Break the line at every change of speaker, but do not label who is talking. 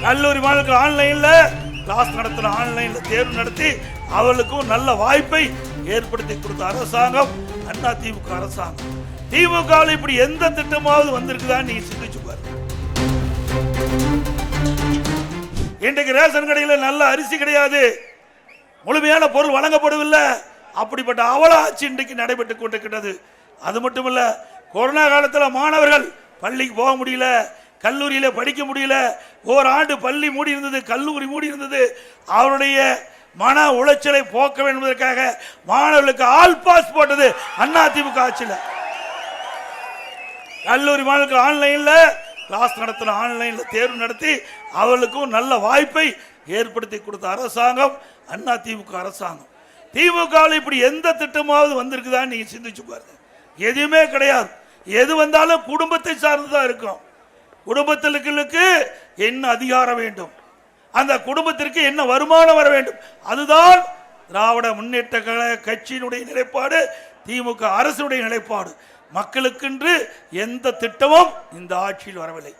கல்லூரி மாணவர்கள் ஆன்லைன்ல கிளாஸ் நடத்தின, ஆன்லைன்ல தேர்வு நடத்தி அவர்களுக்கும் நல்ல வாய்ப்பை ஏற்படுத்தி கொடுத்த அரசாங்கம் அண்ணா திமுக அரசாங்கம். திமுக இப்படி எந்த திட்டமாவது வந்திருக்குதான்னு நீங்க சிந்திச்சு பாருங்க. இன்றைக்கு ரேஷன் கடையில் நல்ல அரிசி கிடையாது, முழுமையான பொருள் வழங்கப்படவில்லை. அப்படிப்பட்ட அவல ஆட்சி இன்றைக்கு நடைபெற்றுக் கொண்டிருக்கிறது. அது மட்டுமல்ல, கொரோனா காலத்தில் மாணவர்கள் பள்ளிக்கு போக முடியல, கல்லூரியில படிக்க முடியல. ஓராண்டு பள்ளி மூடி இருந்தது, கல்லூரி மூடி இருந்தது. அவருடைய மன உளைச்சலை போக்க வேண்டும் என்பதற்காக மாணவர்களுக்கு ஆல் பாஸ் போட்டது அண்ணா திமுக ஆட்சியில். கல்லூரி மாணவர்களுக்கு ஆன்லைன்ல கிளாஸ் நடத்தின, ஆன்லைன்ல தேர்வு நடத்தி அவர்களுக்கும் நல்ல வாய்ப்பை ஏற்படுத்தி கொடுத்த அரசாங்கம் அண்ணா திமுக அரசாங்கம். திமுக இப்படி எந்த திட்டமாவது வந்திருக்குதான்னு நீங்க சிந்திச்சு பாருங்க. எதுவுமே கிடையாது. எது வந்தாலும் குடும்பத்தை சார்ந்துதான் இருக்கும். குடும்பத்திற்கு என்ன அதிகாரம் வேண்டும், அந்த குடும்பத்திற்கு என்ன வருமானம் வர வேண்டும், அதுதான் திராவிட முன்னேற்ற கழக கட்சியினுடைய நிலைப்பாடு, திமுக அரசுடைய நிலைப்பாடு. மக்களுக்கென்று எந்த திட்டமும் இந்த ஆட்சியில் வரவில்லை.